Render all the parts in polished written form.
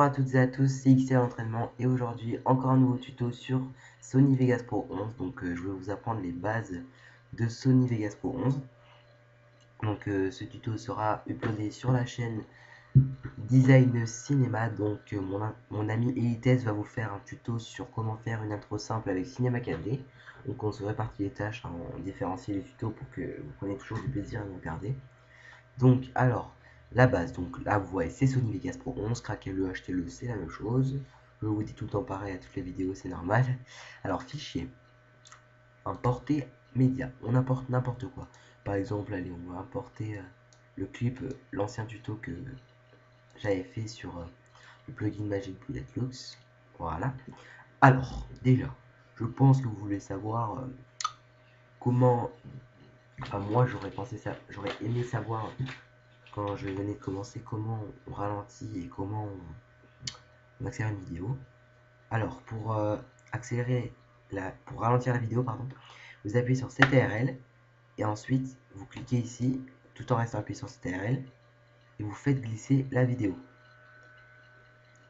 Bonjour à toutes et à tous, c'est XL Entraînement et aujourd'hui encore un nouveau tuto sur Sony Vegas Pro 11. Donc je vais vous apprendre les bases de Sony Vegas Pro 11. Donc ce tuto sera uploadé sur la chaîne Design Cinéma. Donc mon ami Elites va vous faire un tuto sur comment faire une intro simple avec Cinema 4D. Donc on se répartit les tâches, hein, on différencie les tutos pour que vous preniez toujours du plaisir à nous regarder. Donc alors, la base, donc là vous voyez c'est Sony Vegas Pro 11, craquez-le, achetez-le, c'est la même chose. Je vous dis tout le temps pareil à toutes les vidéos, c'est normal. Alors fichier, importer média, on importe n'importe quoi. Par exemple, allez, on va importer le clip, l'ancien tuto que j'avais fait sur le plugin Magic Bullet Lux. Voilà. Alors, déjà, je pense que vous voulez savoir comment... Enfin, moi j'aurais pensé ça, j'aurais aimé savoir quand je venais de commencer comment on ralentit et comment on accélère une vidéo. Alors pour pour ralentir la vidéo, pardon, vous appuyez sur CTRL et ensuite vous cliquez ici tout en restant appuyé sur CTRL et vous faites glisser la vidéo.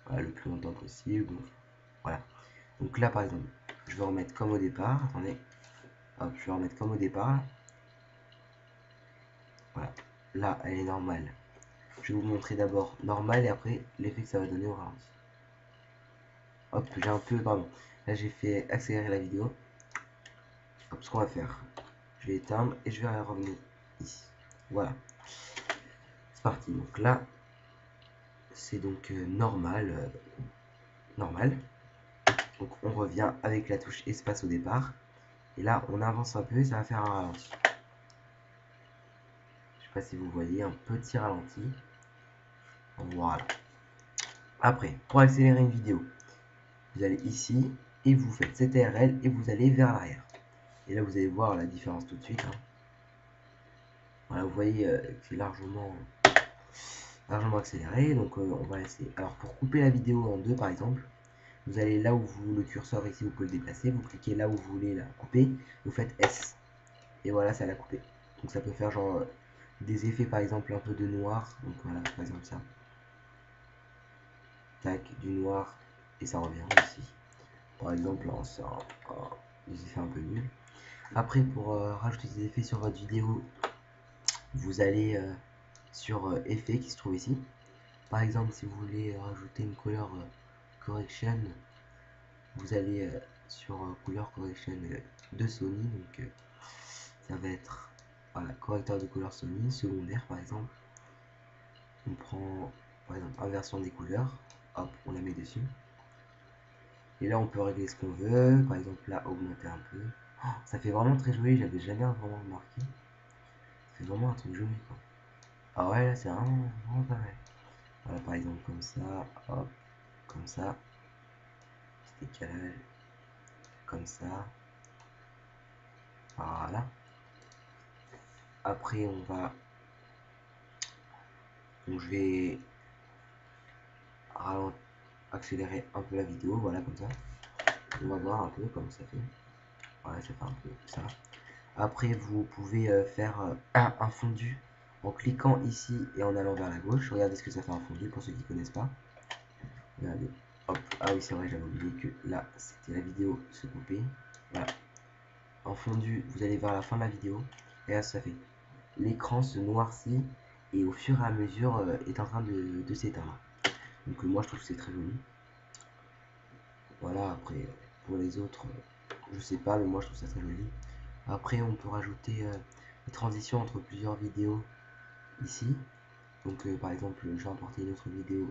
Voilà, le plus longtemps possible. Voilà. Donc là par exemple, je vais remettre comme au départ. Attendez. Hop, je vais remettre comme au départ. Voilà. Là, elle est normale. Je vais vous montrer d'abord normal et après l'effet que ça va donner au ralenti. Hop, j'ai un peu, pardon. Là, j'ai fait accélérer la vidéo. Hop, ce qu'on va faire, je vais éteindre et je vais revenir ici. Voilà. C'est parti. Donc là, c'est donc normal. Normal. Donc on revient avec la touche espace au départ. Et là, on avance un peu et ça va faire un ralenti. Je sais pas si vous voyez, un petit ralenti. Voilà. Après, pour accélérer une vidéo, vous allez ici et vous faites CTRL et vous allez vers l'arrière. Et là, vous allez voir la différence tout de suite. Hein. Voilà, vous voyez que c'est largement accéléré. Donc, on va essayer. Alors, pour couper la vidéo en deux, par exemple, vous allez là où le curseur ici, vous pouvez le déplacer. Vous cliquez là où vous voulez la couper. Vous faites S. Et voilà, ça l'a coupé. Donc, ça peut faire genre des effets, par exemple, un peu de noir. Donc, voilà, par exemple, ça. Tac, du noir. Et ça revient ici. Par exemple, là, c'est des effets un peu nuls. Après, pour rajouter des effets sur votre vidéo, vous allez sur effet qui se trouve ici. Par exemple, si vous voulez rajouter une color correction, vous allez sur color correction de Sony. Donc ça va être voilà, correcteur de couleur Sony, secondaire par exemple. On prend par exemple inversion des couleurs, hop, on la met dessus. Et là on peut régler ce qu'on veut, par exemple là augmenter un peu. Oh, ça fait vraiment très joli, j'avais jamais vraiment remarqué. C'est vraiment un truc joli quoi. Ah ouais, là c'est vraiment pas mal. Voilà, par exemple comme ça, hop, comme ça, petit décalage, comme ça, voilà. Après on va, donc je vais accélérer un peu la vidéo, voilà comme ça. On va voir un peu comment ça fait. Voilà, ça fait un peu ça. Après vous pouvez faire un fondu en cliquant ici et en allant vers la gauche. Regardez ce que ça fait un fondu pour ceux qui connaissent pas. Regardez. Hop. Ah oui, c'est vrai, j'avais oublié que là, c'était la vidéo se couper. Voilà. En fondu, vous allez vers la fin de la vidéo. Et là, ça fait. L'écran se noircit et au fur et à mesure est en train de s'éteindre. Donc moi, je trouve que c'est très joli. Voilà, après, pour les autres, je sais pas, mais moi, je trouve ça très joli. Après, on peut rajouter des transitions entre plusieurs vidéos ici. Donc, par exemple, je vais importer une autre vidéo.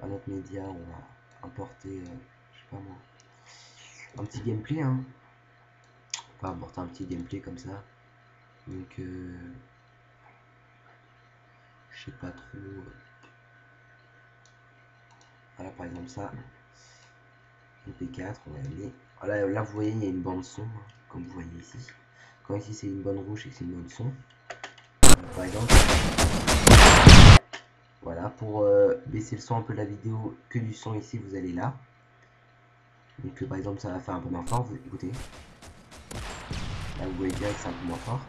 Un autre média, on va importer, je sais pas moi, un petit gameplay, hein. On va importer un petit gameplay comme ça. Donc, je sais pas trop. Voilà, par exemple, ça. MP4, on va aller. Voilà, là, vous voyez, il y a une bande son, hein, comme vous voyez ici. Quand ici, c'est une bande rouge et que c'est une bande son. Par exemple. Voilà, pour baisser le son un peu de la vidéo, que du son ici, vous allez là. Donc, par exemple, ça va faire un peu moins fort, vous écoutez. Là, vous voyez bien que c'est un peu moins fort.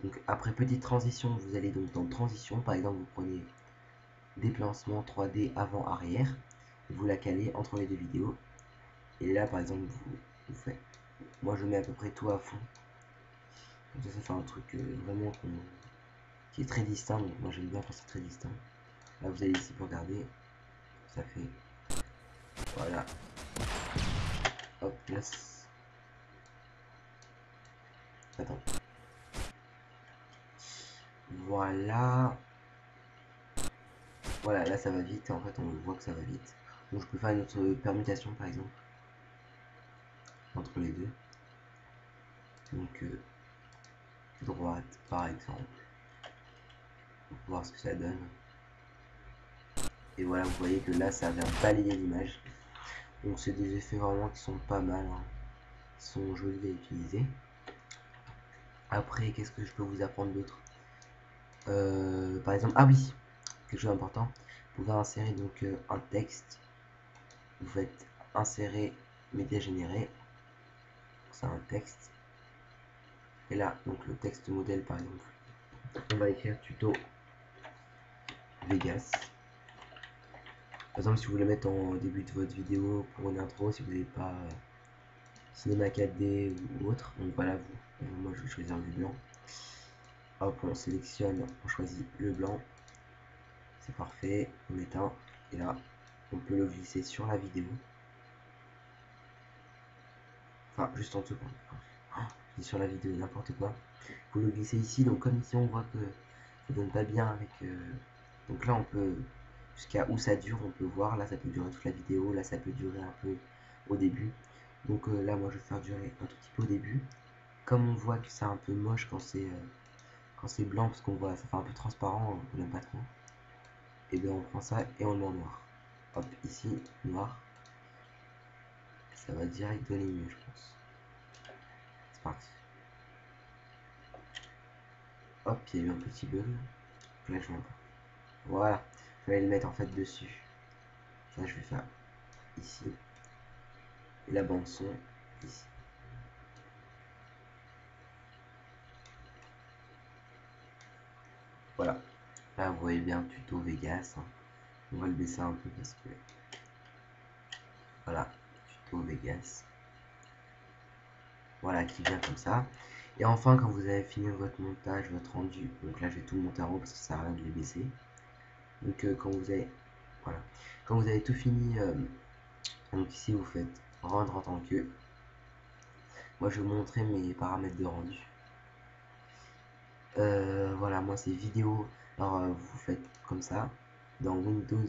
Donc après petite transition, vous allez donc dans transition, par exemple vous prenez déplacement 3D avant-arrière. Vous la calez entre les deux vidéos. Et là, par exemple, vous faites. Moi, je mets à peu près tout à fond. Comme ça fait un truc vraiment qui est très distinct. Donc, moi, j'aime bien quand c'est très distinct. Là, vous allez ici pour regarder. Ça fait. Voilà. Hop, là. Attends. Voilà. Voilà, là ça va vite. En fait, on voit que ça va vite. Donc, je peux faire une autre permutation par exemple entre les deux. Donc, droite par exemple. Pour voir ce que ça donne. Et voilà, vous voyez que là ça vient balayer l'image. Donc, c'est des effets vraiment qui sont pas mal. Hein. Qui sont jolis à utiliser. Après, qu'est-ce que je peux vous apprendre d'autre par exemple, ah oui, quelque chose d'important. Vous pouvez insérer donc un texte. Vous faites insérer média généré. C'est un texte. Et là, donc le texte modèle par exemple, on va écrire tuto Vegas. Par exemple, si vous voulez mettre en début de votre vidéo pour une intro, si vous n'avez pas cinéma 4D ou autre, donc voilà, moi je vais choisir le blanc. Hop, on sélectionne, on choisit le blanc. C'est parfait, on éteint. Et là, on peut le glisser sur la vidéo. Enfin, juste en dessous. Sur la vidéo, n'importe quoi. Vous le glissez ici, donc comme ici on voit que ça donne pas bien avec. Donc là on peut, jusqu'à où ça dure, on peut voir. Là ça peut durer toute la vidéo, là ça peut durer un peu au début. Donc là moi je vais faire durer un tout petit peu au début. Comme on voit que c'est un peu moche quand c'est blanc, parce qu'on voit ça fait un peu transparent, on n'aime pas trop. Et bien on prend ça et on le met en noir. Hop, ici, noir. Ça va direct donner mieux je pense. C'est parti. Hop, il y a eu un petit bug. Là je vois pas. Voilà, je vais le mettre en fait dessus. Ça, je vais faire ici. Et la bande son ici. Voilà. Là, vous voyez bien tuto Vegas. Hein. On va le baisser un peu parce que. Voilà, tuto Vegas. Voilà, qui vient comme ça. Et enfin, quand vous avez fini votre montage, votre rendu, donc là, je vais tout monter en haut parce que ça sert à rien de les baisser. Donc, quand vous avez. Voilà. Quand vous avez tout fini, donc ici, vous faites rendre en tant que. Moi, je vais vous montrer mes paramètres de rendu. Voilà, moi c'est vidéo. Alors vous faites comme ça dans Windows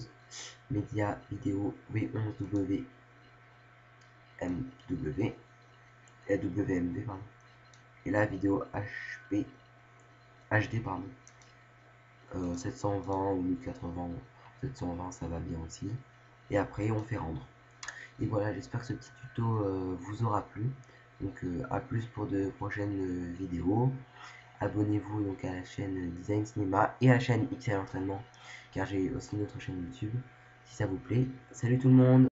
Media Vidéo V11W MW WMV pardon. Et là vidéo HD pardon 720 ou 1080. 720 ça va bien aussi. Et après on fait rendre. Et voilà, j'espère que ce petit tuto vous aura plu. Donc à plus pour de prochaines vidéos. Abonnez-vous donc à la chaîne Design Cinéma et à la chaîne XL Entraînement, car j'ai aussi une autre chaîne YouTube si ça vous plaît. Salut tout le monde!